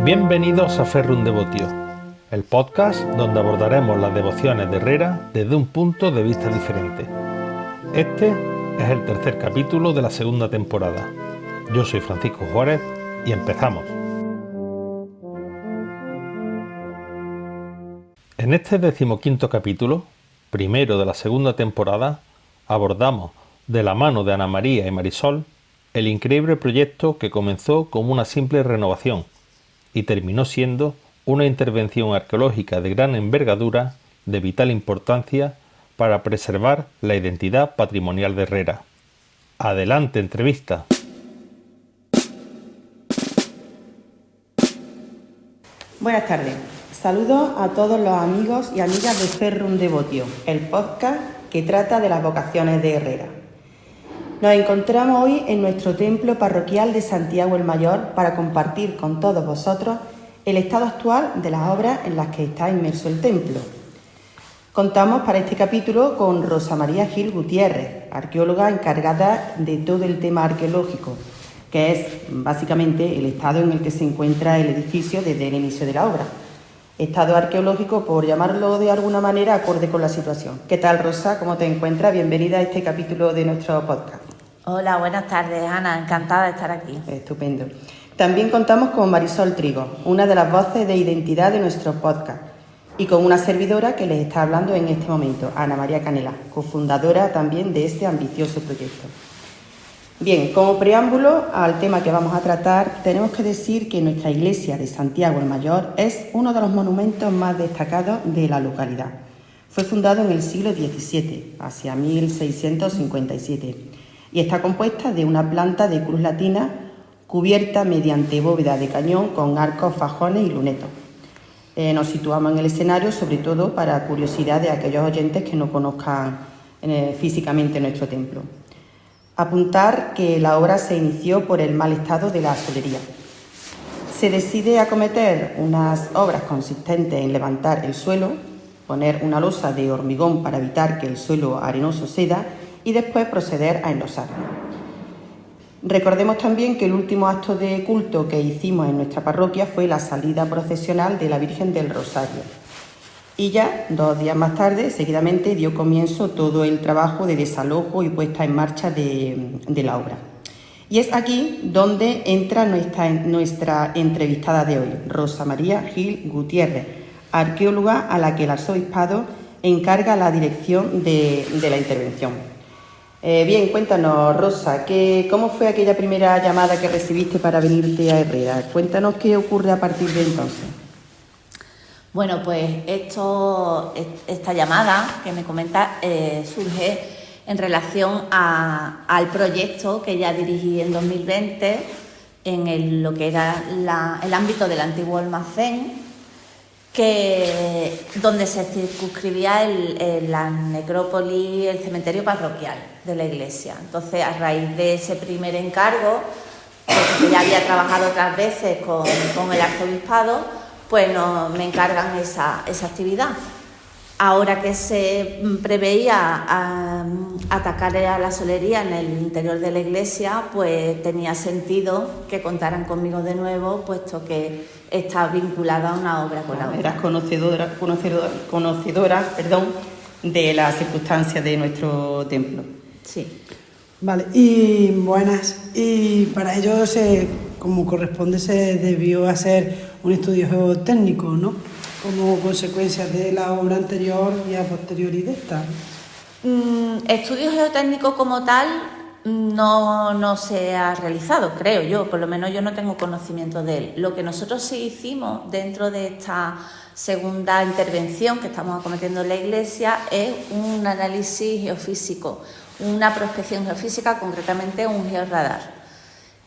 Bienvenidos a Ferrum Devotio, el podcast donde abordaremos las devociones de Herrera desde un punto de vista diferente. Este es el tercer capítulo de la segunda temporada. Yo soy Francisco Juárez y empezamos. En este 15º capítulo, primero de la segunda temporada, abordamos, de la mano de Ana María y Marisol, el increíble proyecto que comenzó como una simple renovación y terminó siendo una intervención arqueológica de gran envergadura, de vital importancia, para preservar la identidad patrimonial de Herrera. Adelante, entrevista. Buenas tardes. Saludos a todos los amigos y amigas de Ferrum Devotio, el podcast que trata de las vocaciones de Herrera. Nos encontramos hoy en nuestro templo parroquial de Santiago el Mayor para compartir con todos vosotros el estado actual de las obras en las que está inmerso el templo. Contamos para este capítulo con Rosa María Gil Gutiérrez, arqueóloga encargada de todo el tema arqueológico, que es básicamente el estado en el que se encuentra el edificio desde el inicio de la obra. Estado arqueológico, por llamarlo de alguna manera, acorde con la situación. ¿Qué tal, Rosa? ¿Cómo te encuentras? Bienvenida a este capítulo de nuestro podcast. Hola, buenas tardes, Ana. Encantada de estar aquí. Estupendo. También contamos con Marisol Trigo, una de las voces de identidad de nuestro podcast, y con una servidora que les está hablando en este momento, Ana María Canela, cofundadora también de este ambicioso proyecto. Bien, como preámbulo al tema que vamos a tratar, tenemos que decir que nuestra iglesia de Santiago el Mayor es uno de los monumentos más destacados de la localidad. Fue fundado en el siglo XVII, hacia 1657, y está compuesta de una planta de cruz latina cubierta mediante bóveda de cañón con arcos, fajones y lunetos. Nos situamos en el escenario, sobre todo para curiosidad de aquellos oyentes que no conozcan físicamente nuestro templo. Apuntar que la obra se inició por el mal estado de la solería. Se decide acometer unas obras consistentes en levantar el suelo, poner una losa de hormigón para evitar que el suelo arenoso ceda y después proceder a enlosar. Recordemos también que el último acto de culto que hicimos en nuestra parroquia fue la salida procesional de la Virgen del Rosario. Y ya 2 días más tarde, seguidamente, dio comienzo todo el trabajo de desalojo y puesta en marcha de la obra. Y es aquí donde entra nuestra entrevistada de hoy, Rosa María Gil Gutiérrez, arqueóloga a la que el arzobispado encarga la dirección de la intervención. Bien, cuéntanos, Rosa, ¿cómo fue aquella primera llamada que recibiste para venirte a Herrera? Cuéntanos qué ocurre a partir de entonces. Bueno, pues esta llamada que me comenta surge en relación al proyecto que ya dirigí en 2020 en lo que era el ámbito del antiguo almacén, donde se circunscribía la necrópolis, el cementerio parroquial de la iglesia. Entonces, a raíz de ese primer encargo, porque ya había trabajado otras veces con el arzobispado, pues me encargan esa actividad. Ahora que se preveía atacar a la solería en el interior de la iglesia, pues tenía sentido que contaran conmigo de nuevo, puesto que está vinculada a una obra con la otra. Eras conocedora de las circunstancias de nuestro templo. Sí. Vale, y buenas. Y para ello, como corresponde, se debió hacer un estudio geotécnico, ¿no? Como consecuencia de la obra anterior y a posteriori de esta. Estudio geotécnico como tal no se ha realizado, creo yo, por lo menos yo no tengo conocimiento de él. Lo que nosotros sí hicimos dentro de esta segunda intervención que estamos acometiendo en la iglesia es un análisis geofísico, una prospección geofísica, concretamente un georradar.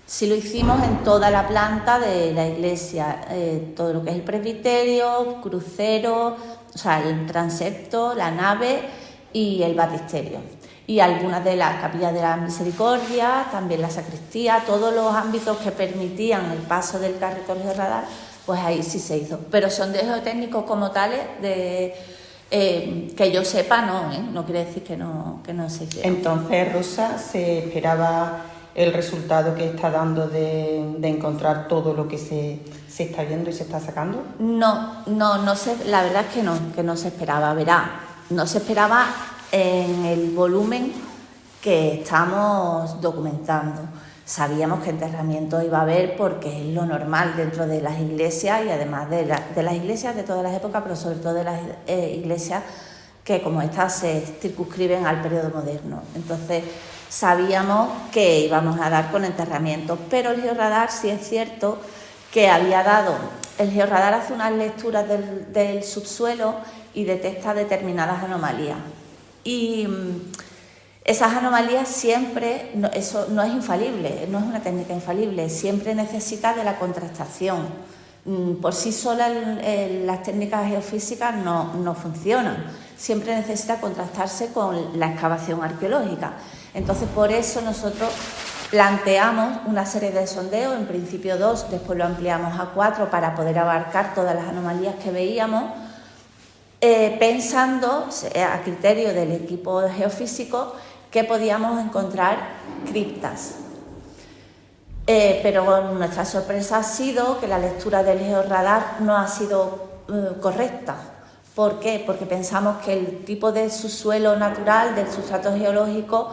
Sí lo hicimos en toda la planta de la iglesia, todo lo que es el presbiterio, crucero, o sea, el transepto, la nave y el baptisterio. Y algunas de las capillas de la misericordia, también la sacristía, todos los ámbitos que permitían el paso del carrito georradar, pues ahí sí se hizo. Pero son de geotécnicos como tales, que yo sepa, no quiere decir que no se hiciera. Entonces, Rosa, se esperaba el resultado que está dando de encontrar todo lo que se está viendo y se está sacando? No sé, la verdad es que no se esperaba, verá, no se esperaba en el volumen que estamos documentando. Sabíamos que enterramientos iba a haber porque es lo normal dentro de las iglesias y además de las iglesias de todas las épocas, pero sobre todo de las iglesias que como estas se circunscriben al periodo moderno. Entonces sabíamos que íbamos a dar con enterramientos, pero el georradar sí es cierto que el georradar hace unas lecturas del subsuelo y detecta determinadas anomalías. Y esas anomalías siempre, eso no es infalible, no es una técnica infalible, siempre necesita de la contrastación. Por sí solas las técnicas geofísicas no funcionan, siempre necesita contrastarse con la excavación arqueológica. Entonces, por eso nosotros planteamos una serie de sondeos, en principio 2, después lo ampliamos a 4 para poder abarcar todas las anomalías que veíamos, pensando a criterio del equipo geofísico que podíamos encontrar criptas. Pero nuestra sorpresa ha sido que la lectura del georradar no ha sido correcta. ¿Por qué? Porque pensamos que el tipo de subsuelo natural, del sustrato geológico,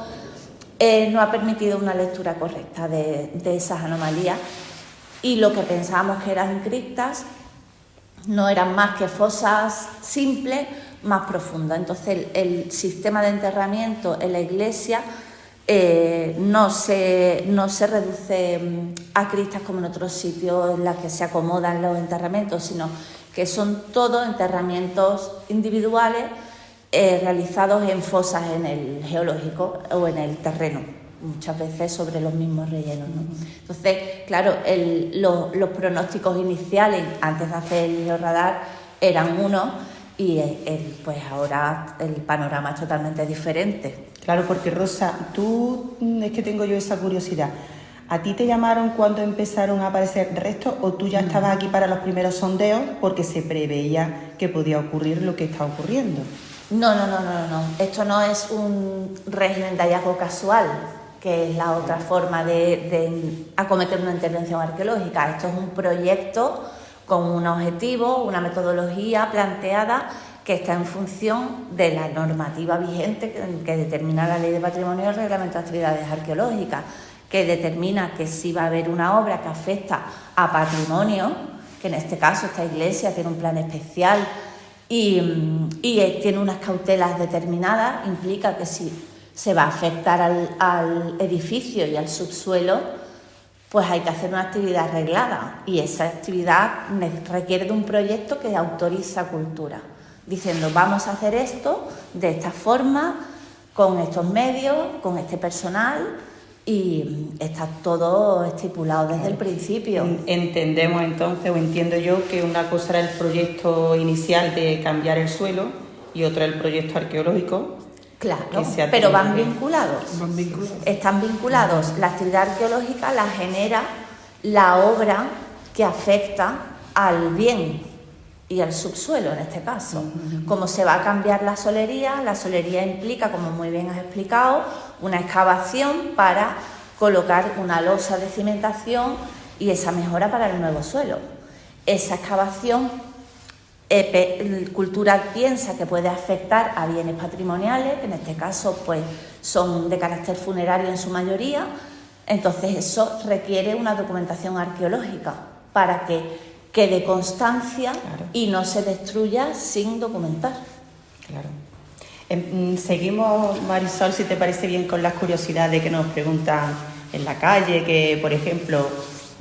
no ha permitido una lectura correcta de esas anomalías, y lo que pensábamos que eran criptas no eran más que fosas simples más profundas. Entonces el sistema de enterramiento en la iglesia no se reduce a criptas como en otros sitios en las que se acomodan los enterramientos, sino que son todos enterramientos individuales realizados en fosas en el geológico o en el terreno, muchas veces sobre los mismos rellenos, ¿no? Entonces, claro, los pronósticos iniciales antes de hacer el georradar eran unos y pues ahora el panorama es totalmente diferente. Claro, porque Rosa, es que tengo yo esa curiosidad. ¿A ti te llamaron cuando empezaron a aparecer restos o tú ya estabas aquí para los primeros sondeos porque se preveía que podía ocurrir lo que está ocurriendo? No. Esto no es un régimen de hallazgo casual, que es la otra forma de acometer una intervención arqueológica. Esto es un proyecto con un objetivo, una metodología planteada que está en función de la normativa vigente que determina la Ley de Patrimonio y el Reglamento de Actividades Arqueológicas, que determina que si va a haber una obra que afecta a patrimonio, que en este caso esta iglesia tiene un plan especial y tiene unas cautelas determinadas, implica que si se va a afectar al edificio y al subsuelo, pues hay que hacer una actividad reglada, y esa actividad requiere de un proyecto que autoriza Cultura, diciendo vamos a hacer esto de esta forma, con estos medios, con este personal, y está todo estipulado desde el principio. Entendemos entonces, o entiendo yo, que una cosa era el proyecto inicial de cambiar el suelo y otra el proyecto arqueológico. Claro, pero van vinculados. Están vinculados. La actividad arqueológica la genera la obra que afecta al bien y al subsuelo en este caso. Como se va a cambiar la solería implica, como muy bien has explicado, una excavación para colocar una losa de cimentación y esa mejora para el nuevo suelo. Esa excavación, Cultura piensa que puede afectar a bienes patrimoniales, que en este caso pues son de carácter funerario en su mayoría. Entonces eso requiere una documentación arqueológica para que quede constancia, claro, y no se destruya sin documentar. Claro. Seguimos, Marisol, si te parece bien, con las curiosidades que nos preguntan en la calle, que por ejemplo,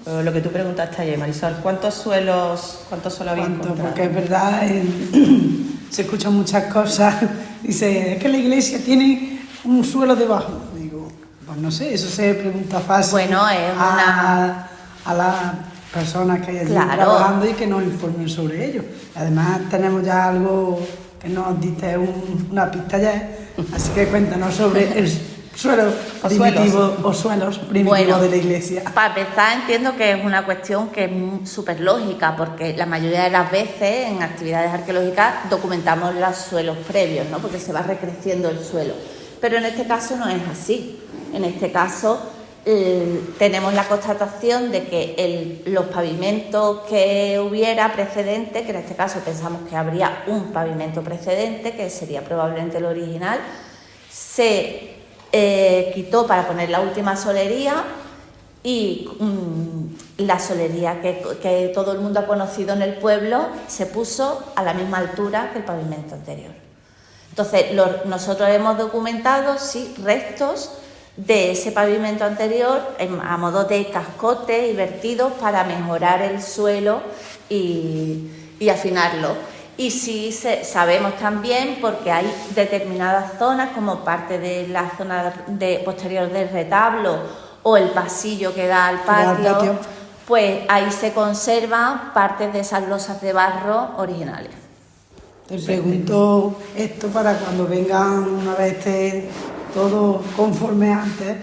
lo que tú preguntaste ayer, Marisol, ¿cuántos suelos habéis encontrado? Porque es verdad, se escuchan muchas cosas. Dice, es que la iglesia tiene un suelo debajo. Digo, pues no sé, eso se pregunta fácil. Bueno, es a las personas que hay allí, claro, trabajando, y que nos informen sobre ello. Además tenemos ya algo que nos diste una pista ya, así que cuéntanos sobre el suelo primitivo o suelos primitivos de la iglesia. Para empezar, entiendo que es una cuestión que es súper lógica, porque la mayoría de las veces en actividades arqueológicas documentamos los suelos previos, ¿no? Porque se va recreciendo el suelo. Pero en este caso no es así. En este caso tenemos la constatación de que los pavimentos que hubiera precedente, que en este caso pensamos que habría un pavimento precedente, que sería probablemente el original, se quitó para poner la última solería y la solería que todo el mundo ha conocido en el pueblo se puso a la misma altura que el pavimento anterior. Entonces, nosotros hemos documentado, sí, restos de ese pavimento anterior a modo de cascotes y vertidos para mejorar el suelo y afinarlo. Y sí sabemos también, porque hay determinadas zonas, como parte de la zona posterior del retablo o el pasillo que da al patio, pues ahí se conservan partes de esas losas de barro originales. Te pregunto esto para cuando vengan, una vez esté todo conforme antes,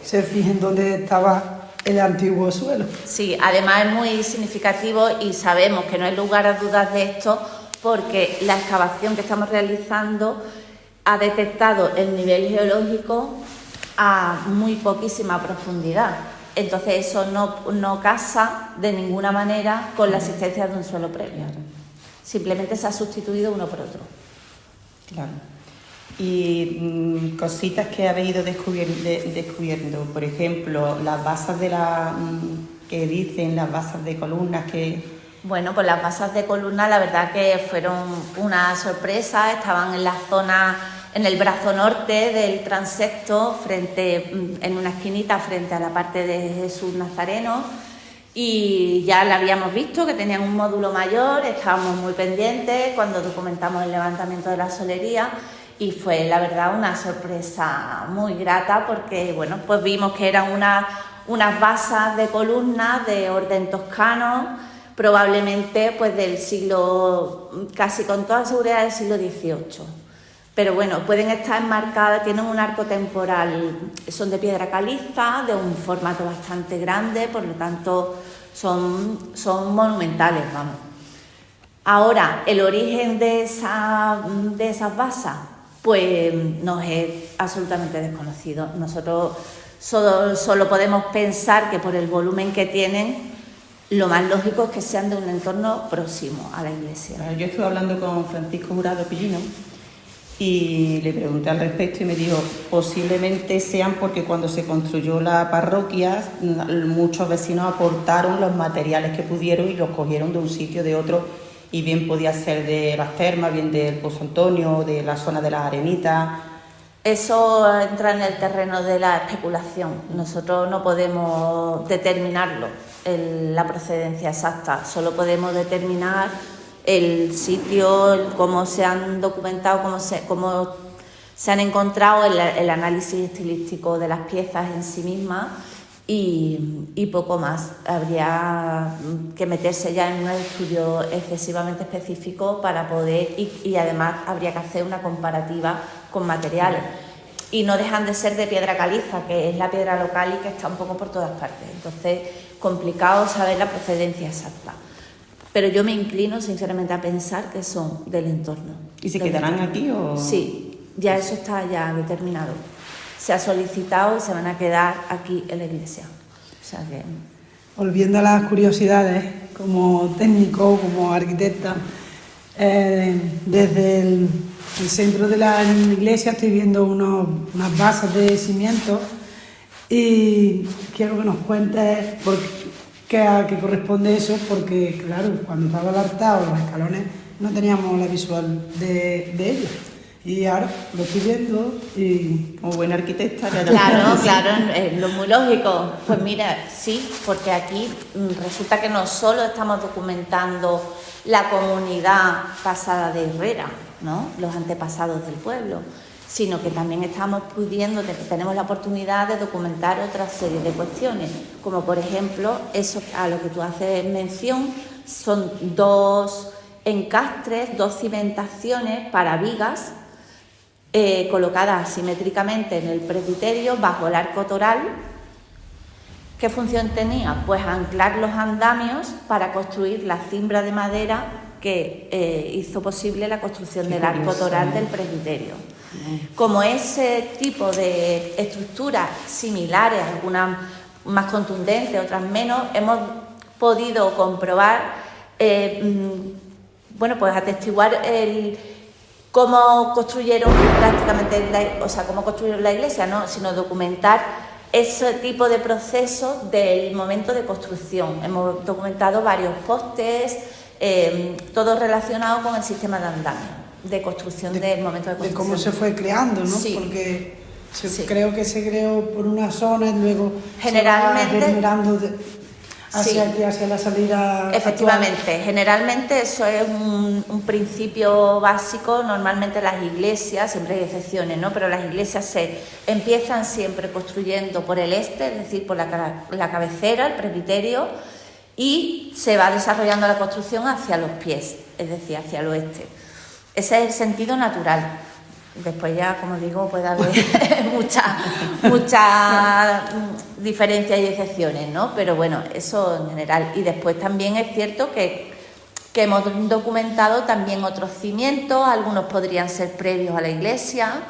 se fijen dónde estaba el antiguo suelo. Sí, además es muy significativo y sabemos que no hay lugar a dudas de esto, porque la excavación que estamos realizando ha detectado el nivel geológico a muy poquísima profundidad. Entonces eso no casa de ninguna manera con la existencia de un suelo previo. Simplemente se ha sustituido uno por otro. Claro. Y cositas que habéis ido descubriendo, por ejemplo, las basas que dicen, las basas de columnas que... Bueno, pues las basas de columna la verdad que fueron una sorpresa, estaban en la zona, en el brazo norte del transepto, en una esquinita frente a la parte de Jesús Nazareno, y ya la habíamos visto que tenían un módulo mayor, estábamos muy pendientes cuando documentamos el levantamiento de la solería y fue la verdad una sorpresa muy grata porque bueno, pues vimos que eran unas basas de columnas de orden toscano, probablemente pues del siglo, casi con toda seguridad del siglo XVIII. Pero bueno, pueden estar enmarcadas, tienen un arco temporal, son de piedra caliza, de un formato bastante grande, por lo tanto son monumentales, vamos. Ahora, el origen de esas basas, pues nos es absolutamente desconocido. Nosotros solo podemos pensar que por el volumen que tienen, lo más lógico es que sean de un entorno próximo a la iglesia. Yo estuve hablando con Francisco Jurado Pillino y le pregunté al respecto y me dijo, posiblemente sean porque cuando se construyó la parroquia muchos vecinos aportaron los materiales que pudieron y los cogieron de un sitio de otro, y bien podía ser de las termas, bien del Pozo Antonio, de la zona de las Arenitas. Eso entra en el terreno de la especulación. Nosotros no podemos determinarlo, la procedencia exacta, solo podemos determinar el sitio, cómo se han documentado, cómo se han encontrado, el análisis estilístico de las piezas en sí mismas y poco más. Habría que meterse ya en un estudio excesivamente específico para poder, y además habría que hacer una comparativa con materiales. Y no dejan de ser de piedra caliza, que es la piedra local y que está un poco por todas partes. Entonces, complicado saber la procedencia exacta. Pero yo me inclino sinceramente a pensar que son del entorno. ¿Y se quedarán aquí o...? Sí, ya eso está ya determinado. Se ha solicitado y se van a quedar aquí en la iglesia. O sea que... Volviendo a las curiosidades, como técnico, como arquitecta, desde el centro de la iglesia estoy viendo unas basas de cimientos y quiero que nos cuentes a qué corresponde eso, porque claro, cuando estaba el altar o los escalones no teníamos la visual de ellos. Y ahora lo estoy viendo y como buena arquitecta... Claro, lo muy lógico. Pues mira, sí, porque aquí resulta que no solo estamos documentando la comunidad pasada de Herrera, ¿no?, los antepasados del pueblo, sino que también tenemos la oportunidad de documentar otra serie de cuestiones, como por ejemplo, eso a lo que tú haces mención, son 2 encastres, 2 cimentaciones para vigas, colocadas asimétricamente en el presbiterio bajo el arco toral. ¿Qué función tenía? Pues anclar los andamios para construir la cimbra de madera que hizo posible la construcción del arco toral del presbiterio. Como ese tipo de estructuras similares, algunas más contundentes, otras menos, hemos podido comprobar, pues atestiguar cómo construyeron cómo construyeron la iglesia, no, sino documentar ese tipo de procesos del momento de construcción. Hemos documentado varios postes, todo relacionado con el sistema de andamio de construcción del momento de construcción. De cómo se fue creando, ¿no? Sí. Porque creo que se creó por una zona y luego generalmente, se va generando hacia aquí, hacia la salida. Efectivamente, actual. generalmente eso es un principio básico. Normalmente las iglesias, siempre hay excepciones, ¿no? Pero las iglesias se empiezan siempre construyendo por el este, es decir, por la cabecera, el presbiterio, y se va desarrollando la construcción hacia los pies, es decir, hacia el oeste. Ese es el sentido natural. Después ya, como digo, puede haber muchas diferencias y excepciones, ¿no? Pero bueno, eso en general. Y después también es cierto que hemos documentado también otros cimientos, algunos podrían ser previos a la iglesia,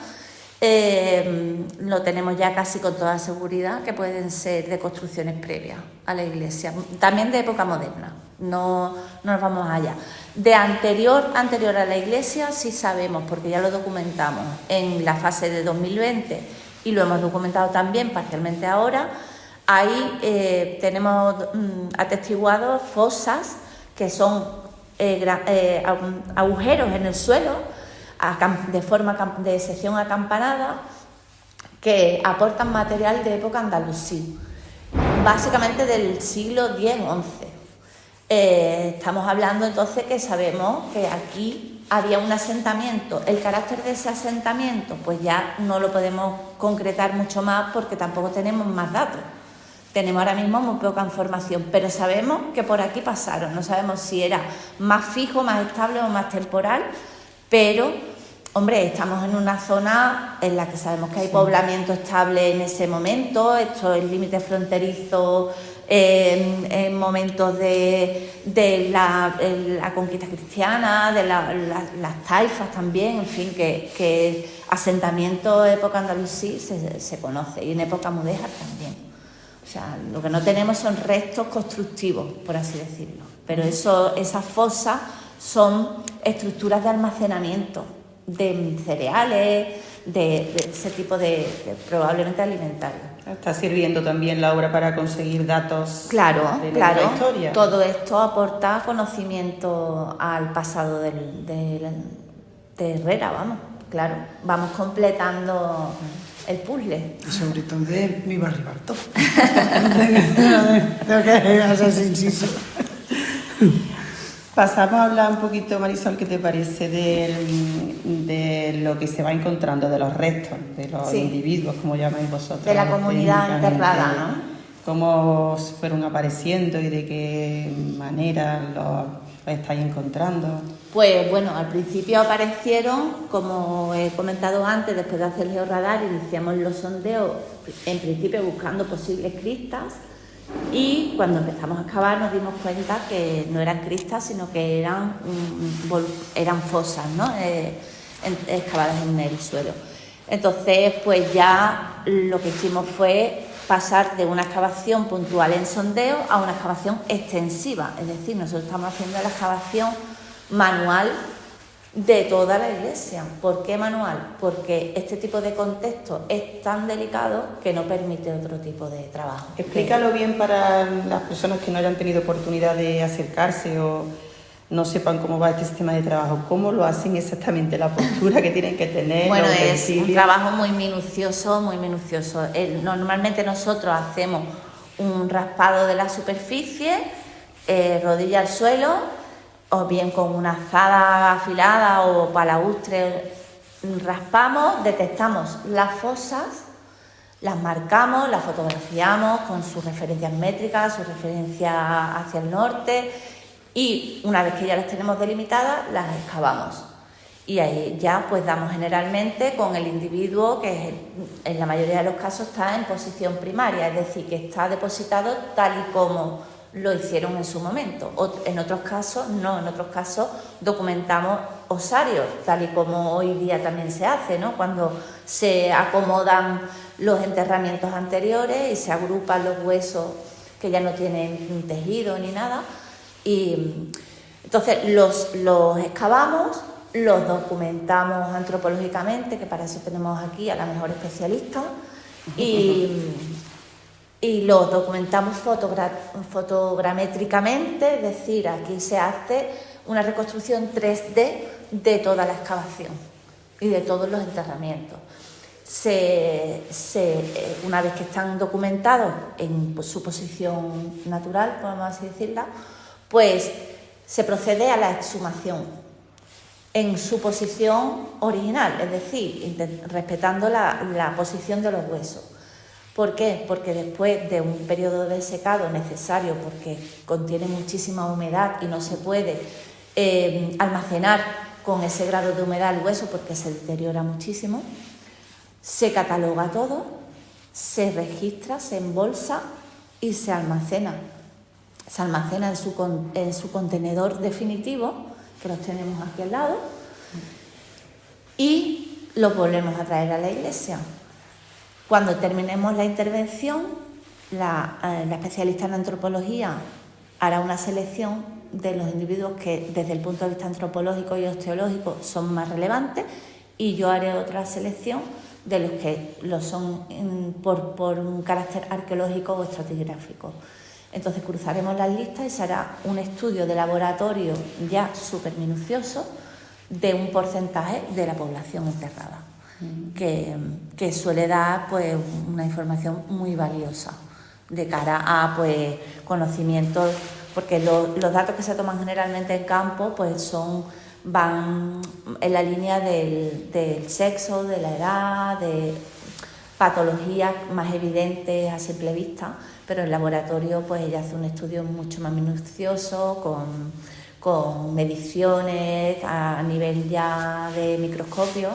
lo tenemos ya casi con toda seguridad que pueden ser de construcciones previas a la iglesia, también de época moderna, no nos vamos allá. De anterior a la iglesia sí sabemos, porque ya lo documentamos en la fase de 2020 y lo hemos documentado también parcialmente ahora. Ahí tenemos atestiguados fosas que son agujeros en el suelo de forma de sección acampanada que aportan material de época andalusí, básicamente del siglo X-XI. Estamos hablando entonces que sabemos que aquí había un asentamiento. El carácter de ese asentamiento pues ya no lo podemos concretar mucho más porque tampoco tenemos más datos. Tenemos ahora mismo muy poca información, pero sabemos que por aquí pasaron. No sabemos si era más fijo, más estable o más temporal, pero, hombre, estamos en una zona en la que sabemos que hay poblamiento estable en ese momento. Esto es límite fronterizo en momentos de la conquista cristiana, de las taifas también, en fin, que asentamiento época andalusí se conoce, y en época mudéjar también. O sea, lo que no tenemos son restos constructivos, por así decirlo, pero esas fosas son estructuras de almacenamiento de cereales, de ese tipo de probablemente alimentarios. Está sirviendo también la obra para conseguir datos Claro. de la historia. Todo esto aporta conocimiento al pasado de Herrera, vamos, claro. Vamos completando el puzzle. Y sobre todo de mi barrio Bartó. Tengo que hacer inciso. Pasamos a hablar un poquito, Marisol, ¿qué te parece de lo que se va encontrando, de los restos, de los individuos, como llamáis vosotros? De la comunidad enterrada, ¿no? ¿Cómo fueron apareciendo y de qué manera los estáis encontrando? Pues bueno, al principio aparecieron, como he comentado antes, después de hacer el georradar, iniciamos los sondeos, en principio buscando posibles cristas, y cuando empezamos a excavar nos dimos cuenta que no eran cristas, sino que eran fosas, ¿no? Excavadas en el suelo. Entonces, pues ya lo que hicimos fue pasar de una excavación puntual en sondeo a una excavación extensiva, es decir, nosotros estamos haciendo la excavación manual de toda la iglesia. ¿Por qué manual? Porque este tipo de contexto es tan delicado que no permite otro tipo de trabajo. Explícalo bien para las personas que no hayan tenido oportunidad de acercarse o no sepan cómo va este sistema de trabajo. ¿Cómo lo hacen exactamente? La postura que tienen que tener. Bueno, es un trabajo muy minucioso, muy minucioso. Normalmente nosotros hacemos un raspado de la superficie, rodilla al suelo, o bien con una azada afilada o palaustre, raspamos, detectamos las fosas, las marcamos, las fotografiamos con sus referencias métricas, sus referencias hacia el norte, y una vez que ya las tenemos delimitadas, las excavamos. Y ahí ya pues damos generalmente con el individuo que en la mayoría de los casos está en posición primaria, es decir, que está depositado tal y como lo hicieron en su momento. En otros casos no, en otros casos documentamos osarios, tal y como hoy día también se hace, ¿no? Cuando se acomodan los enterramientos anteriores y se agrupan los huesos que ya no tienen tejido ni nada. Y entonces los excavamos, los documentamos antropológicamente, que para eso tenemos aquí a la mejor especialista, y los documentamos fotogramétricamente, es decir, aquí se hace una reconstrucción 3D de toda la excavación y de todos los enterramientos. Una vez que están documentados en su posición natural, podemos así decirla, pues se procede a la exhumación en su posición original, es decir, respetando la posición de los huesos. ¿Por qué? Porque después de un periodo de secado necesario, porque contiene muchísima humedad y no se puede almacenar con ese grado de humedad el hueso porque se deteriora muchísimo, se cataloga todo, se registra, se embolsa y se almacena. Se almacena en su contenedor definitivo, que los tenemos aquí al lado, y los volvemos a traer a la iglesia. Cuando terminemos la intervención, la especialista en antropología hará una selección de los individuos que desde el punto de vista antropológico y osteológico son más relevantes, y yo haré otra selección de los que lo son por un carácter arqueológico o estratigráfico. Entonces cruzaremos las listas y se hará un estudio de laboratorio ya súper minucioso de un porcentaje de la población enterrada, que suele dar pues una información muy valiosa de cara a pues conocimientos, porque los datos que se toman generalmente en campo pues van en la línea del sexo, de la edad, de patologías más evidentes a simple vista, pero en laboratorio pues ella hace un estudio mucho más minucioso con mediciones a nivel ya de microscopio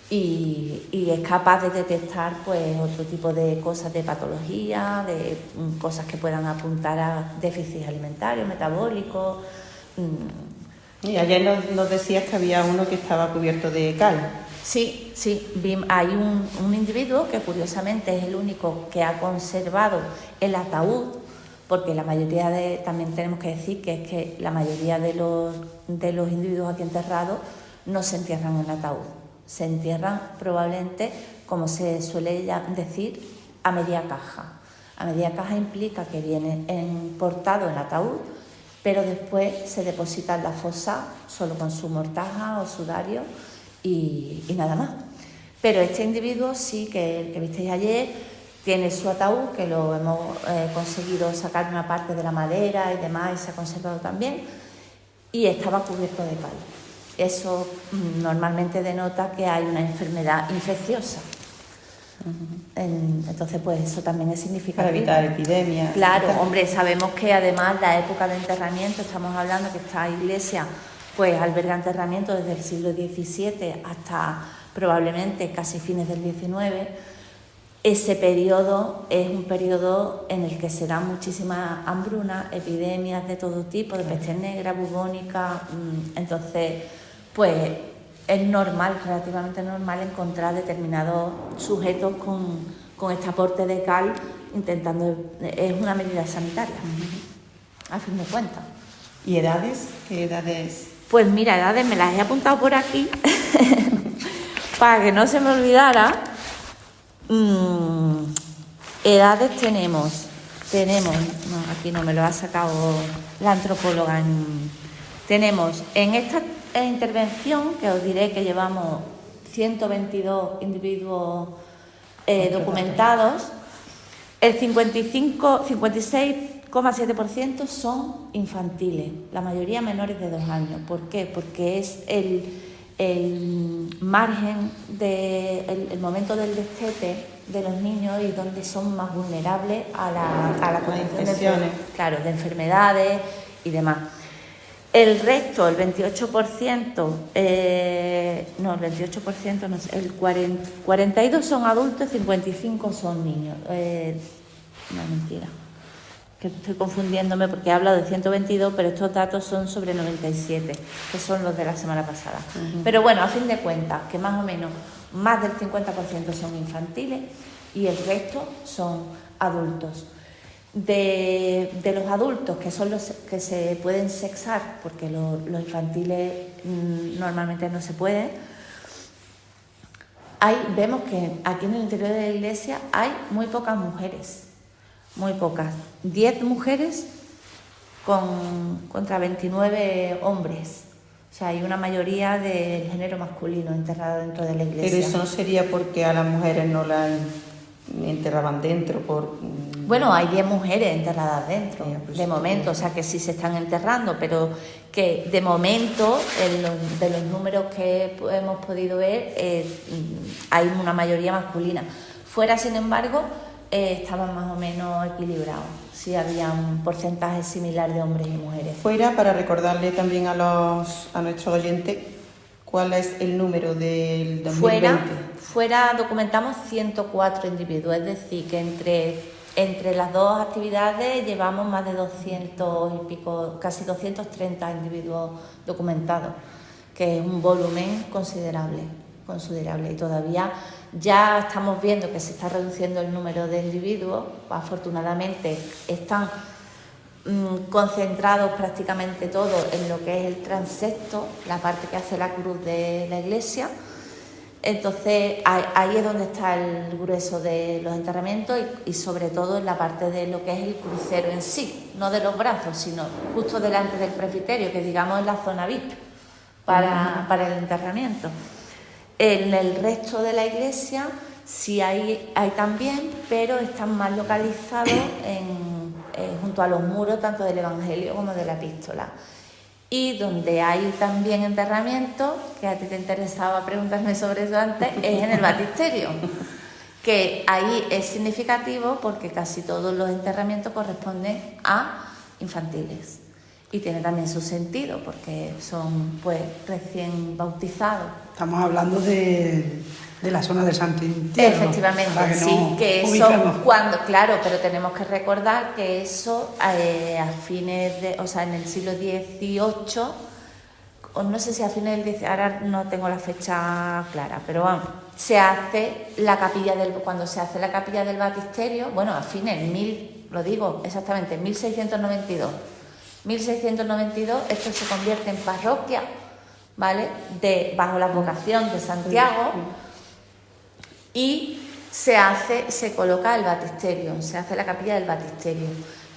y es capaz de detectar pues otro tipo de cosas de patología, de cosas que puedan apuntar a déficits alimentarios, metabólicos. Y ayer nos decías que había uno que estaba cubierto de cal. Sí, hay un individuo que curiosamente es el único que ha conservado el ataúd, porque la mayoría también tenemos que decir que es que la mayoría de los individuos aquí enterrados no se entierran en ataúd, se entierran probablemente, como se suele decir, a media caja. A media caja implica que viene portado en ataúd, pero después se deposita en la fosa solo con su mortaja o sudario y nada más. Pero este individuo sí, que el que visteis ayer, tiene su ataúd, que lo hemos conseguido sacar una parte de la madera y demás, y se ha conservado también, y estaba cubierto de cal. Eso normalmente denota que hay una enfermedad infecciosa. Entonces, pues eso también es significativo. Para evitar epidemias. Claro, hombre, sabemos que además la época de enterramiento, estamos hablando que esta iglesia pues alberga enterramiento desde el siglo XVII hasta probablemente casi fines del XIX. Ese periodo es un periodo en el que se dan muchísimas hambrunas, epidemias de todo tipo, de peste negra, bubónica. Entonces, pues es normal, relativamente normal, encontrar determinados sujetos con este aporte de cal, es una medida sanitaria, a fin de cuentas. ¿Y edades? ¿Qué edades? Pues mira, edades me las he apuntado por aquí para que no se me olvidara. Edades tenemos, no, aquí no me lo ha sacado la antropóloga. Tenemos en esta intervención, que os diré que llevamos 122 individuos documentados, el 56,7% son infantiles, la mayoría menores de 2 años. ¿Por qué? Porque es el margen, el momento del destete de los niños y donde son más vulnerables a la condición de enfermedades y demás. El resto, el 28%, el 42 son adultos y 55 son niños. No, mentira. que estoy confundiéndome porque he hablado de 122, pero estos datos son sobre 97, que son los de la semana pasada. Pero bueno, a fin de cuentas, que más o menos más del 50% son infantiles y el resto son adultos. De los adultos, que son los que se pueden sexar, porque los infantiles normalmente no se pueden, vemos que aquí en el interior de la iglesia hay muy pocas mujeres, muy pocas. 10 mujeres contra 29 hombres. O sea, hay una mayoría del género masculino enterrado dentro de la iglesia. Pero eso no sería porque a las mujeres no las enterraban dentro por... Bueno, hay 10 mujeres enterradas dentro, de momento, o sea que sí se están enterrando, pero que de momento, de los números que hemos podido ver, hay una mayoría masculina. Fuera, sin embargo, estaban más o menos equilibrados, sí había un porcentaje similar de hombres y mujeres. Fuera, para recordarle también a nuestros oyentes, ¿cuál es el número del 2020? Fuera documentamos 104 individuos, es decir, que entre las dos actividades llevamos más de 200 y pico, casi 230 individuos documentados, que es un volumen considerable, y todavía ya estamos viendo que se está reduciendo el número de individuos. Afortunadamente están concentrados prácticamente todos en lo que es el transepto, la parte que hace la cruz de la iglesia. Entonces ahí es donde está el grueso de los enterramientos y sobre todo en la parte de lo que es el crucero en sí, no de los brazos, sino justo delante del presbiterio, que digamos es la zona VIP para el enterramiento. En el resto de la iglesia sí hay también, pero están más localizados junto a los muros tanto del Evangelio como de la Epístola. Y donde hay también enterramientos, que a ti te interesaba preguntarme sobre eso antes, es en el baptisterio, que ahí es significativo porque casi todos los enterramientos corresponden a infantiles. Y tiene también su sentido porque son pues recién bautizados. Estamos hablando de la zona del Santo Entierro. Efectivamente, sí, que eso claro, pero tenemos que recordar que eso a fines en el siglo XVIII, o no sé si a fines del XIX, ahora no tengo la fecha clara, pero vamos, cuando se hace la capilla del baptisterio, bueno, a fines, lo digo exactamente, 1692. 1692 esto se convierte en parroquia, ¿vale? Bajo la vocación de Santiago. Y se coloca el baptisterio, se hace la capilla del baptisterio.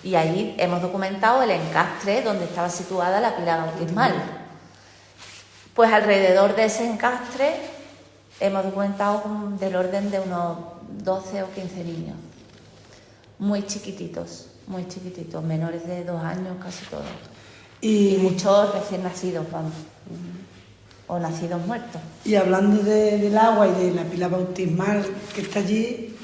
Y ahí hemos documentado el encastre donde estaba situada la pila bautismal. Pues alrededor de ese encastre hemos documentado del orden de unos 12 o 15 niños. Muy chiquititos, menores de 2 años casi todos. Y muchos recién nacidos, vamos. O nacidos muertos. Y hablando del agua y de la pila bautismal que está allí,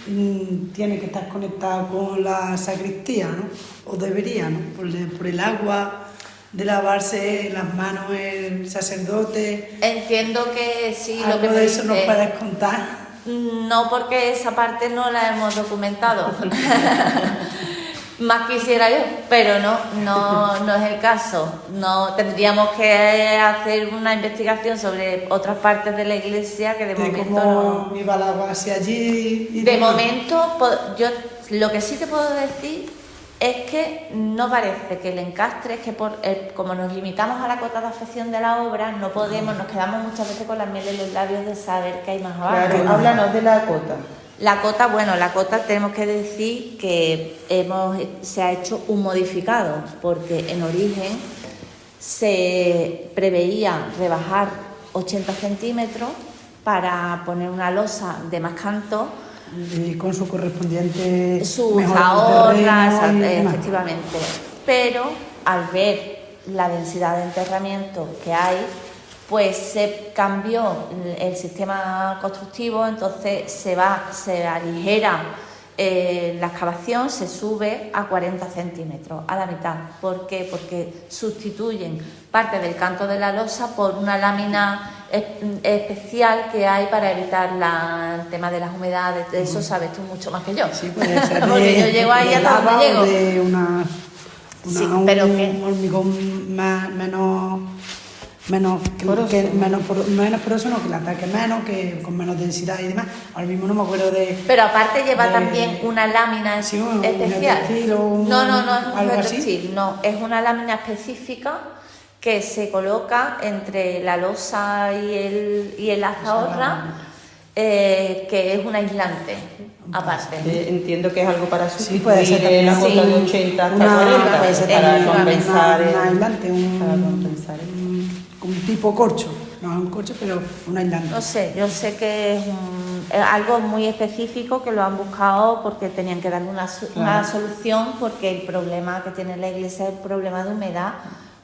tiene que estar conectada con la sacristía, ¿no? O debería, ¿no? Por el agua, de lavarse las manos el sacerdote. Entiendo que sí. ¿Algo lo que de eso nos puedes contar? No, porque esa parte no la hemos documentado. Más quisiera yo, pero no es el caso. No tendríamos que hacer una investigación sobre otras partes de la iglesia que de momento cómo iba el agua hacia allí. De momento, yo lo que sí te puedo decir es que no parece que el encastre, es que como nos limitamos a la cota de afección de la obra, no podemos, nos quedamos muchas veces con la miel en los labios de saber que hay más abajo. Claro, háblanos de la cota. La cota tenemos que decir que se ha hecho un modificado, porque en origen se preveía rebajar 80 centímetros para poner una losa de más canto. Y con su correspondiente... Sus ahorras, efectivamente. Pero al ver la densidad de enterramiento que hay, pues se cambió el sistema constructivo, entonces se aligera la excavación, se sube a 40 centímetros, a la mitad. ¿Por qué? Porque sustituyen parte del canto de la losa por una lámina especial que hay para evitar el tema de las humedades. De eso sabes tú mucho más que yo. Sí, puede ser porque yo llego ahí hasta donde llego. De sí, pero un hormigón menos poroso, no, que le ataque menos, que con menos densidad y demás. Ahora mismo no me acuerdo de... Pero aparte lleva también una lámina especial. Un geotextil o no es un algo geotextil, así. no, es una lámina específica que se coloca entre la losa y el azahorra, que es un aislante aparte. Entiendo que es algo para Sí, puede ser sustituir la también cota de 80 hasta 40, puede ser para también compensar un aislante, para compensar un tipo corcho, no es un corcho, pero un aislante. No sé, yo sé que es algo muy específico que lo han buscado porque tenían que darle una solución, porque el problema que tiene la iglesia es el problema de humedad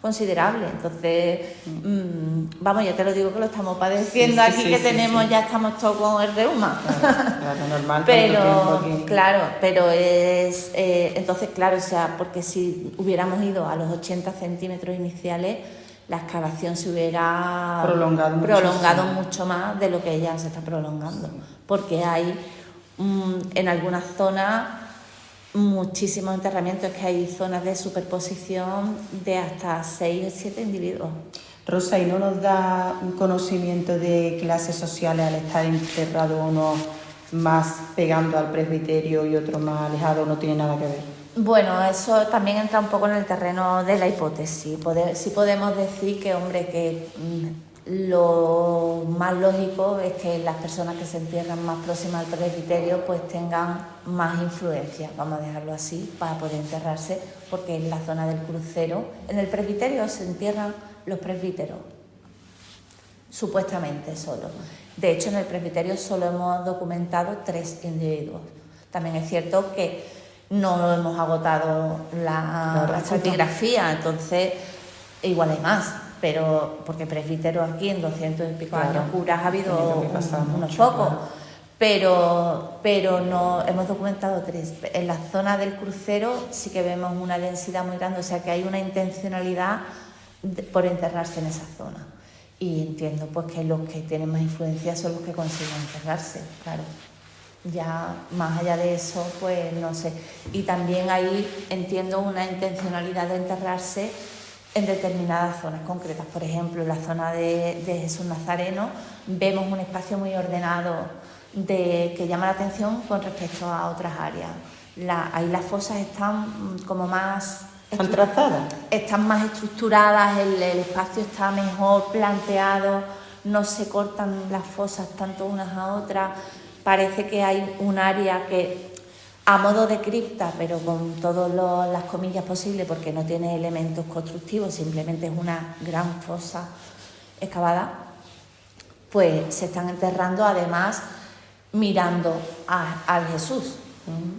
considerable. Entonces, vamos, ya te lo digo que lo estamos padeciendo aquí, que tenemos, ya estamos todos con el reuma. Claro, normal. Pero, claro, pero es... entonces, claro, o sea, porque si hubiéramos ido a los 80 centímetros iniciales, la excavación se hubiera prolongado mucho más de lo que ya se está prolongando. Porque hay en algunas zonas muchísimos enterramientos, que hay zonas de superposición de hasta 6 o 7 individuos. Rosa, ¿y no nos da un conocimiento de clases sociales al estar enterrado uno más pegando al presbiterio y otro más alejado? ¿No tiene nada que ver? Bueno, eso también entra un poco en el terreno de la hipótesis. Sí podemos decir que, hombre, que lo más lógico es que las personas que se entierran más próximas al presbiterio pues tengan más influencia, vamos a dejarlo así, para poder enterrarse, porque en la zona del crucero, en el presbiterio se entierran los presbíteros, supuestamente solo. De hecho, en el presbiterio solo hemos documentado 3 individuos. También es cierto que no hemos agotado la estratigrafía, entonces igual hay más. Pero porque presbíteros aquí en 200 y pico años curas ha habido unos pocos, pero no hemos documentado 3. En la zona del crucero sí que vemos una densidad muy grande, o sea que hay una intencionalidad por enterrarse en esa zona. Y entiendo pues que los que tienen más influencia son los que consiguen enterrarse, claro. Ya más allá de eso, pues no sé. Y también ahí entiendo una intencionalidad de enterrarse en determinadas zonas concretas. Por ejemplo, en la zona de Jesús Nazareno vemos un espacio muy ordenado que llama la atención con respecto a otras áreas. Ahí las fosas están como más... ¿Están trazadas? Están más estructuradas, el espacio está mejor planteado, no se cortan las fosas tanto unas a otras. Parece que hay un área que, a modo de cripta, pero con todas las comillas posibles, porque no tiene elementos constructivos, simplemente es una gran fosa excavada, pues se están enterrando además mirando al Jesús.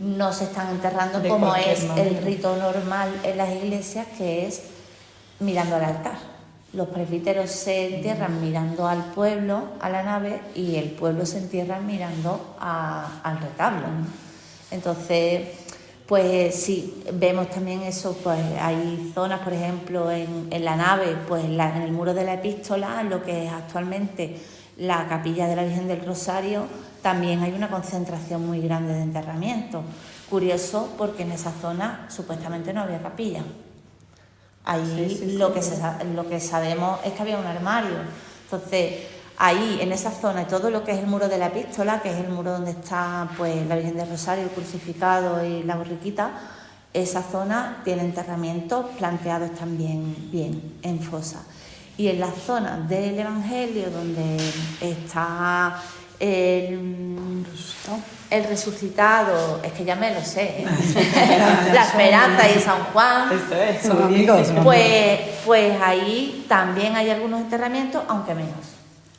No se están enterrando como es el rito normal en las iglesias, que es mirando al altar. Los presbíteros se entierran mirando al pueblo, a la nave, y el pueblo se entierra mirando al retablo. Entonces, pues sí, vemos también eso, pues hay zonas, por ejemplo, en la nave, pues en el muro de la epístola, lo que es actualmente la capilla de la Virgen del Rosario, también hay una concentración muy grande de enterramientos. Curioso, porque en esa zona supuestamente no había capilla. Ahí lo que sabemos es que había un armario. Entonces, ahí, en esa zona, y todo lo que es el muro de la epístola, que es el muro donde está pues la Virgen del Rosario, el crucificado y la borriquita, esa zona tiene enterramientos planteados también bien en fosa. Y en la zona del Evangelio, donde está el resucitado, es que ya me lo sé, la Esperanza y San Juan, son amigos. Pues ahí también hay algunos enterramientos, aunque menos.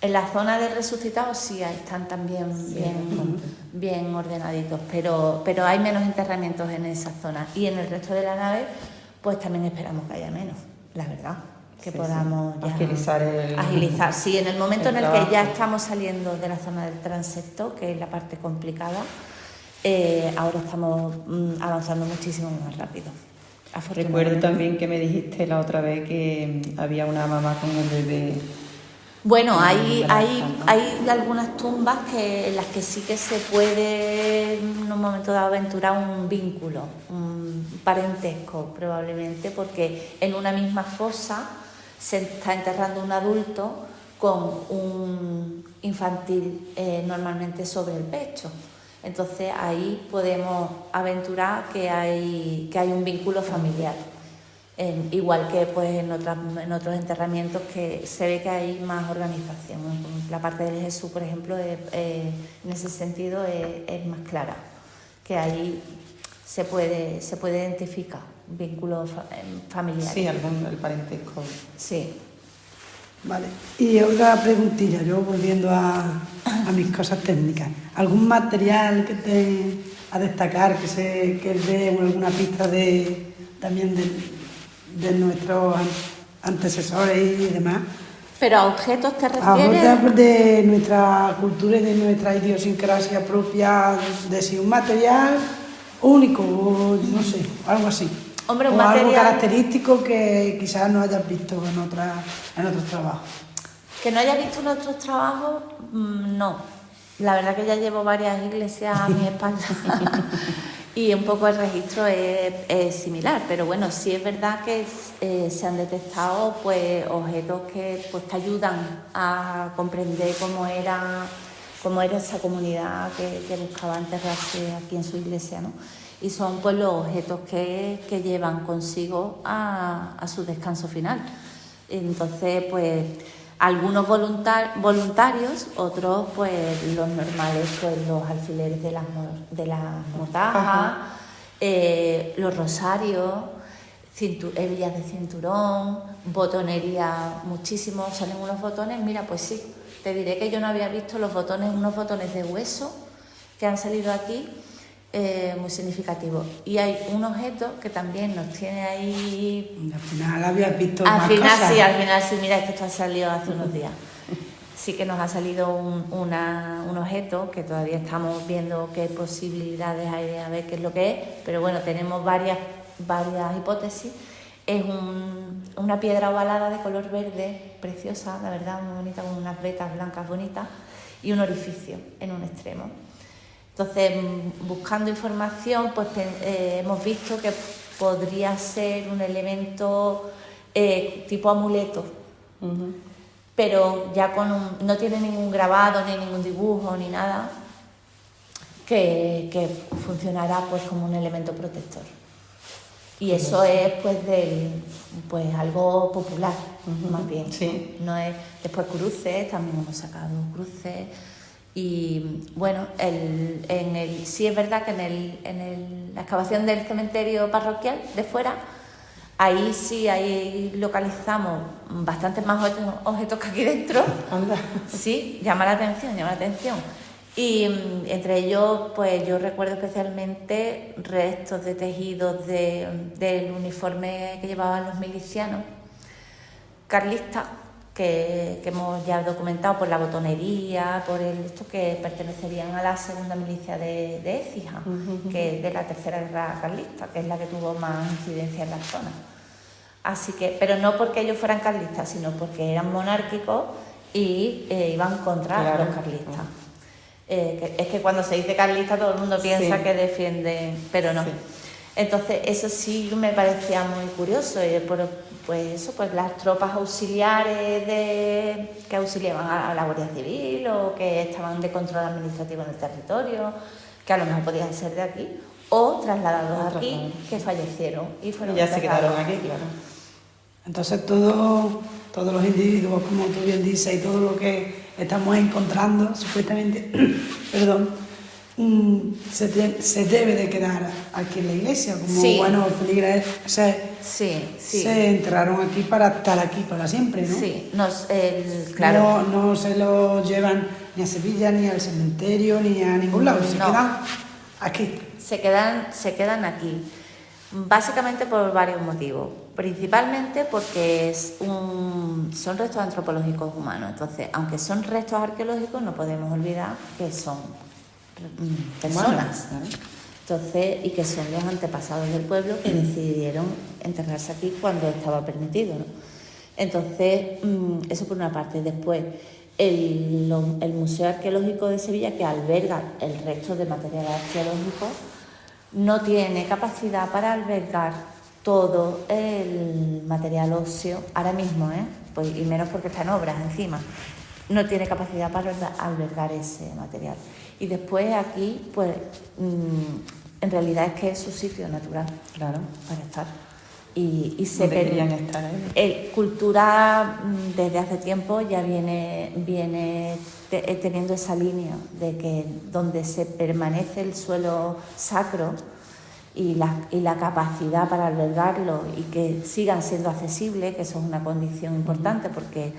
En la zona del resucitado sí están también bien ordenaditos, pero hay menos enterramientos en esa zona. Y en el resto de la nave, pues también esperamos que haya menos, la verdad. Que podamos ya agilizar. Sí, en el momento en el que ya estamos saliendo de la zona del transepto, que es la parte complicada, ahora estamos avanzando muchísimo más rápido. Recuerdo también que me dijiste la otra vez que había una mamá con el bebé Bueno, hay algunas tumbas en las que sí que se puede en un momento dado aventurar un vínculo, un parentesco probablemente, porque en una misma fosa se está enterrando un adulto con un infantil normalmente sobre el pecho. Entonces ahí podemos aventurar que hay un vínculo familiar. Igual que pues en otros enterramientos que se ve que hay más organización. La parte del Jesús, por ejemplo, en ese sentido es más clara, que ahí se puede identificar vínculos familiares. Sí, el parentesco. Sí. Vale. Y otra preguntilla, yo volviendo a mis cosas técnicas. ¿Algún material que te a destacar que dé alguna pista también de nuestros antecesores y demás? ¿Pero a objetos te refieres? A objetos de nuestra cultura y de nuestra idiosincrasia propia, de si un material único o no sé, algo así. Hombre, o material... algo característico que quizás no hayas visto en otros trabajos. Que no haya visto en otros trabajos, no. La verdad que ya llevo varias iglesias a mi espalda y un poco el registro es similar, pero bueno, sí es verdad que se han detectado pues objetos que pues te ayudan a comprender cómo era esa comunidad que buscaba enterrarse aquí en su iglesia, ¿no? Y son pues los objetos que llevan consigo a su descanso final. Entonces, pues algunos voluntarios, otros pues los normales, pues los alfileres de las mortajas, los rosarios, hebillas de cinturón, botonería, muchísimo, salen unos botones, mira, pues sí, te diré que yo no había visto unos botones de hueso que han salido aquí, muy significativos. Y hay un objeto que también nos tiene ahí... Al final habías visto al más final cosas. Sí, al final sí, mira, esto ha salido hace unos días. Sí que nos ha salido un objeto que todavía estamos viendo qué posibilidades hay de ver qué es lo que es, pero bueno, tenemos varias hipótesis. Es una piedra ovalada de color verde, preciosa, la verdad, muy bonita, con unas vetas blancas bonitas y un orificio en un extremo. Entonces, buscando información, pues hemos visto que podría ser un elemento tipo amuleto, pero ya no tiene ningún grabado, ni ningún dibujo, ni nada, que funcionará pues como un elemento protector. Y eso es pues algo popular, más bien. Sí. No es, después cruces, también hemos sacado cruces. Y bueno, sí es verdad que en la excavación del cementerio parroquial de fuera, ahí localizamos bastantes más objetos que aquí dentro. Anda. Sí, llama la atención. Y entre ellos, pues yo recuerdo especialmente restos de tejidos del uniforme que llevaban los milicianos carlistas, que hemos ya documentado por la botonería, por estos que pertenecerían a la segunda milicia de Écija, que es de la tercera guerra carlista, que es la que tuvo más incidencia en la zona. Así que, pero no porque ellos fueran carlistas, sino porque eran monárquicos y iban contra los carlistas. Es que cuando se dice carlista todo el mundo piensa que defiende, pero no. Sí. Entonces eso sí me parecía muy curioso, pues las tropas auxiliares que auxiliaban a la Guardia Civil o que estaban de control administrativo en el territorio, que a lo mejor podían ser de aquí, o trasladados aquí, que fallecieron y fueron ya se quedaron aquí, claro. Entonces todos los individuos, como tú bien dices, y todo lo que estamos encontrando, supuestamente, se debe de quedar aquí en la iglesia, como buenos feligreses, se enterraron aquí para estar aquí para siempre, ¿no? Sí, claro. No se lo llevan ni a Sevilla, ni al cementerio, ni a ningún lado, se quedan aquí. Se quedan aquí, básicamente por varios motivos. Principalmente porque son restos antropológicos humanos. Entonces, aunque son restos arqueológicos, no podemos olvidar que son personas. Entonces, y que son los antepasados del pueblo que decidieron enterrarse aquí cuando estaba permitido, ¿no? Entonces, eso por una parte. Después, el Museo Arqueológico de Sevilla, que alberga el resto de material arqueológico, no tiene capacidad para albergar todo el material óseo ahora mismo, pues, y menos porque está en obras encima. No tiene capacidad para albergar ese material. Y después aquí, pues, en realidad es que es su sitio natural, Claro. para estar. Y se Deberían estar ahí. Cultura desde hace tiempo ya viene teniendo esa línea de que donde se permanece el suelo sacro y la capacidad para albergarlo y que sigan siendo accesibles, que eso es una condición importante porque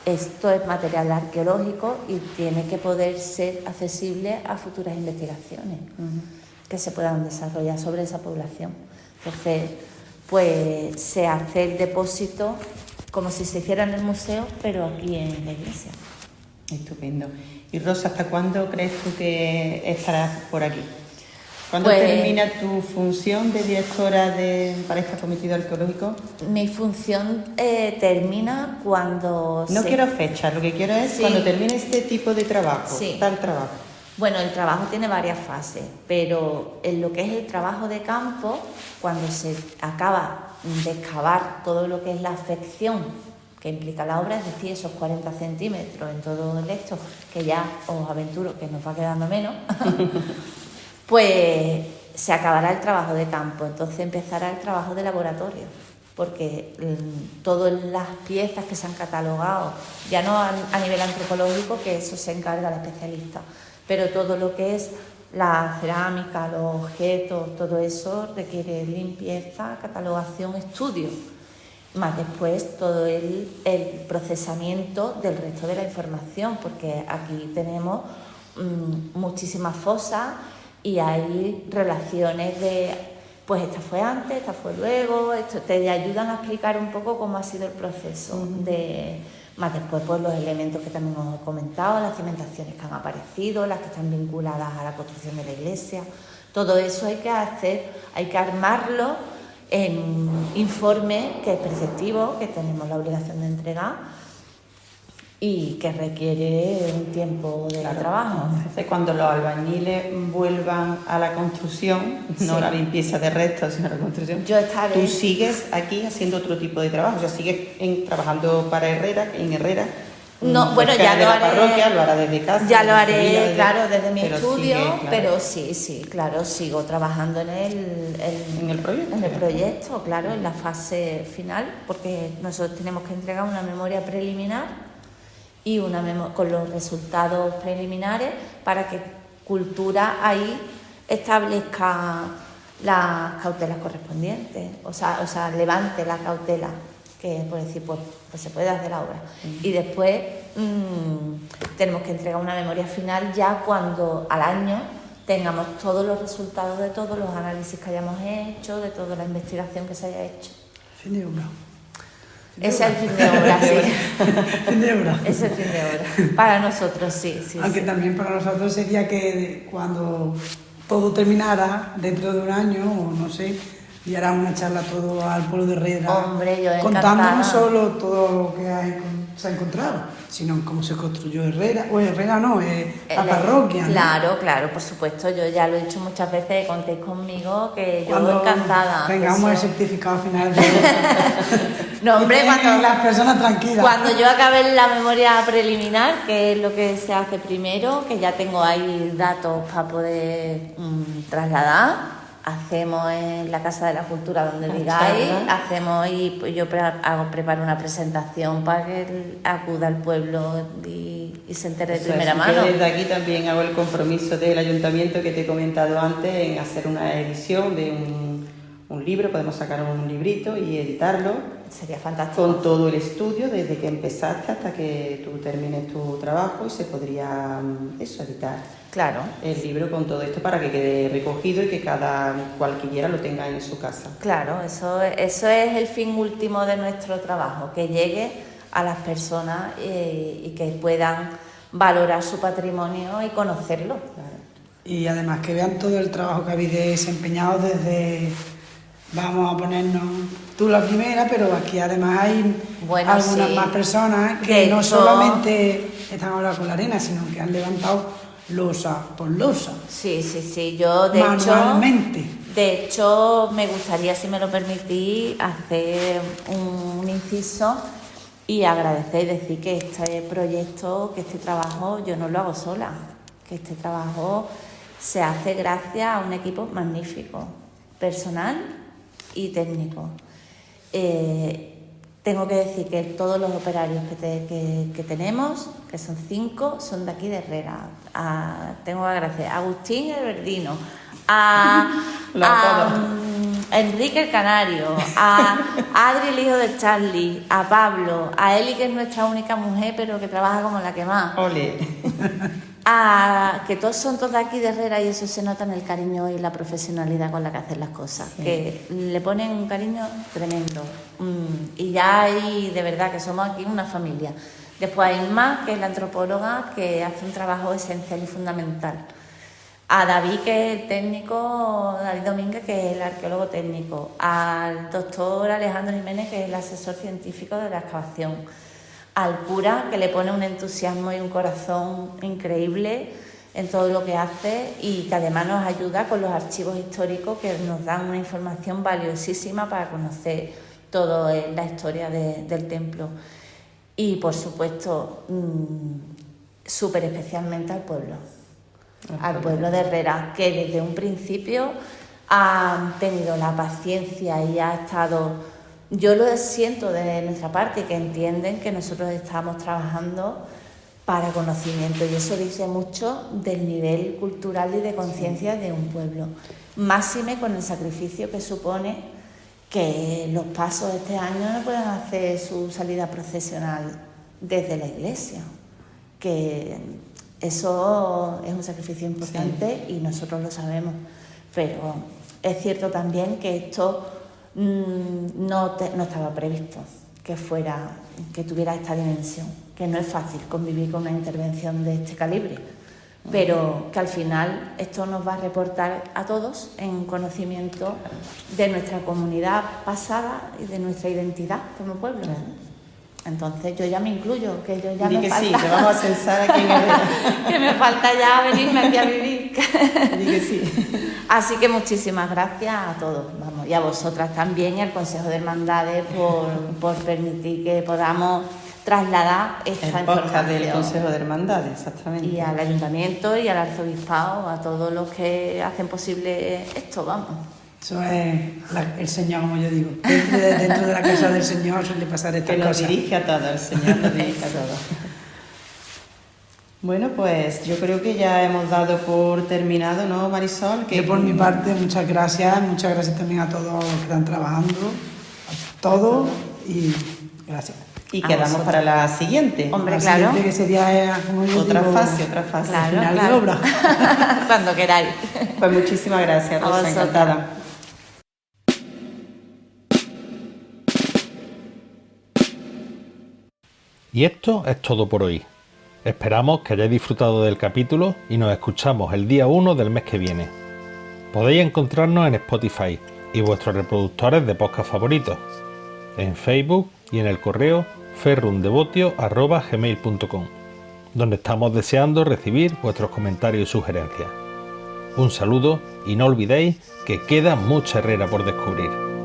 esto es material arqueológico y tiene que poder ser accesible a futuras investigaciones que se puedan desarrollar sobre esa población. Entonces, pues se hace el depósito como si se hiciera en el museo, pero aquí en la iglesia. Estupendo. Y Rosa, ¿hasta cuándo crees tú que estarás por aquí? ¿Cuándo Pues, termina tu función de directora para este cometido arqueológico? Mi función termina cuando... No quiero fechas, lo que quiero es Sí. cuando termine este tipo de trabajo, Sí. tal trabajo. Bueno, el trabajo tiene varias fases, pero en lo que es el trabajo de campo, cuando se acaba de excavar todo lo que es la afección que implica la obra, es decir, esos 40 centímetros en todo el esto, que ya os aventuro que nos va quedando menos, pues se acabará el trabajo de campo, entonces empezará el trabajo de laboratorio, porque todas las piezas que se han catalogado, ya no a nivel antropológico, que eso se encarga el especialista, pero todo lo que es la cerámica, los objetos, todo eso requiere limpieza, catalogación, estudio, más después todo el procesamiento del resto de la información, porque aquí tenemos muchísimas fosas y hay relaciones de, pues esta fue antes, esta fue luego, esto te ayudan a explicar un poco cómo ha sido el proceso de... Más después, pues los elementos que también os he comentado, las cimentaciones que han aparecido, las que están vinculadas a la construcción de la iglesia. Todo eso hay que armarlo en un informe que es preceptivo, que tenemos la obligación de entregar y que requiere un tiempo de trabajo. Entonces, cuando los albañiles vuelvan a la construcción, no Sí. la limpieza de restos, sino la construcción, Yo estaré... tú sigues aquí haciendo otro tipo de trabajo, o sea, sigues trabajando para Herrera, en Herrera. No, bueno, cerca ya de lo la haré. parroquia, lo hará desde casa. Ya lo desde haré, Sevilla, claro, desde mi pero estudio, sigue, claro, pero sí, claro, sigo trabajando en en el proyecto. En el proyecto, claro, en la fase final, porque nosotros tenemos que entregar una memoria preliminar y con los resultados preliminares para que Cultura ahí establezca las cautelas correspondientes, o sea, levante la cautela, que por decir, pues se puede hacer la obra. Y después tenemos que entregar una memoria final ya cuando al año tengamos todos los resultados de todos los análisis que hayamos hecho, de toda la investigación que se haya hecho. Fin de obra. Ese es el fin de obra, sí. Fin de obra. Ese es el fin de obra. Para nosotros, sí. Aunque sí. también para nosotros sería que cuando todo terminara, dentro de un año, o no sé, y hará una charla todo al pueblo de Herrera. Hombre, yo contando encantada. no solo todo lo que se ha encontrado, sino cómo se construyó Herrera. O Herrera no, la parroquia. ¿no? Claro, por supuesto. Yo ya lo he dicho muchas veces, contéis conmigo, que yo Cuando encantada. tengamos Eso. el certificado final de No, hombre, y tengan las personas tranquilas. Cuando yo acabe la memoria preliminar, que es lo que se hace primero, que ya tengo ahí datos para poder trasladar, hacemos en la Casa de la Cultura donde digáis, hacemos y pues yo preparo una presentación para que acuda al pueblo y se entere de primera Yo mano. desde aquí también hago el compromiso del ayuntamiento que te he comentado antes en hacer una edición de un libro, podemos sacar un librito y editarlo. Sería fantástico. Con todo el estudio, desde que empezaste hasta que tú termines tu trabajo y se podría editar Claro. el libro con todo esto para que quede recogido y que cada cualquiera lo tenga en su casa. Claro, eso es el fin último de nuestro trabajo, que llegue a las personas y que puedan valorar su patrimonio y conocerlo. Y además que vean todo el trabajo que habéis desempeñado desde vamos a ponernos tú la primera, pero aquí además hay Bueno, algunas sí. más personas que De no hecho- solamente están ahora con la arena, sino que han levantado losa por losa, Sí, yo manualmente. de hecho me gustaría, si me lo permitís, hacer un inciso y agradecer y decir que este proyecto, que este trabajo yo no lo hago sola, que este trabajo se hace gracias a un equipo magnífico, personal y técnico. Tengo que decir que todos los operarios que tenemos, que son 5, son de aquí de Herrera. Tengo que agradecer a Agustín el Verdino, Enrique el Canario, a Adri el hijo de Charlie, a Pablo, a Eli, que es nuestra única mujer pero que trabaja como la que más. Ole. Que todos son todos de aquí de Herrera y eso se nota en el cariño y la profesionalidad con la que hacen las cosas, Sí. que le ponen un cariño tremendo. Y ya hay, de verdad, que somos aquí una familia. Después hay Inma, que es la antropóloga, que hace un trabajo esencial y fundamental. A David, que es el técnico, David Domínguez, que es el arqueólogo técnico. Al doctor Alejandro Jiménez, que es el asesor científico de la excavación. Al cura, que le pone un entusiasmo y un corazón increíble en todo lo que hace y que además nos ayuda con los archivos históricos que nos dan una información valiosísima para conocer toda la historia del templo. Y por supuesto, súper especialmente al pueblo de Herrera, que desde un principio ha tenido la paciencia y ha estado... Yo lo siento de nuestra parte, que entienden que nosotros estamos trabajando para conocimiento y eso dice mucho del nivel cultural y de conciencia de un pueblo. Máxime con el sacrificio que supone que los pasos este año no puedan hacer su salida procesional desde la iglesia, que eso es un sacrificio importante y nosotros lo sabemos, pero es cierto también que esto no estaba previsto, que tuviera esta dimensión, que no es fácil convivir con una intervención de este calibre, pero que al final esto nos va a reportar a todos en conocimiento de nuestra comunidad pasada y de nuestra identidad como pueblo. Entonces yo ya me incluyo, que yo ya Di me que falta... sí, te vamos a censar aquí en Herrera. que me falta ya venirme aquí a vivir. Di que sí. Así que muchísimas gracias a todos, vamos, y a vosotras también y al Consejo de Hermandades por permitir que podamos trasladar esta El podcast información. del Consejo de Hermandades, exactamente. Y al Ayuntamiento y al Arzobispado, a todos los que hacen posible esto, vamos. Eso es el Señor, como yo digo. Dentro de la casa del Señor suele pasar estas Que nos cosas. dirige a todos, el Señor nos dirige a todos. Bueno, pues yo creo que ya hemos dado por terminado, ¿no, Marisol? Que Yo por mi parte, muchas gracias también a todos los que están trabajando, a todos y gracias. Y A quedamos vosotros. para la siguiente. Hombre, La claro. siguiente que sería, como yo Otra digo, fase. Claro, final de claro. obra. Cuando queráis. Pues muchísimas gracias, A Rosa, vosotras. encantada. Y esto es todo por hoy. Esperamos que hayáis disfrutado del capítulo y nos escuchamos el día 1 del mes que viene. Podéis encontrarnos en Spotify y vuestros reproductores de podcast favoritos, en Facebook y en el correo ferrundevotio@gmail.com, donde estamos deseando recibir vuestros comentarios y sugerencias. Un saludo y no olvidéis que queda mucha Herrera por descubrir.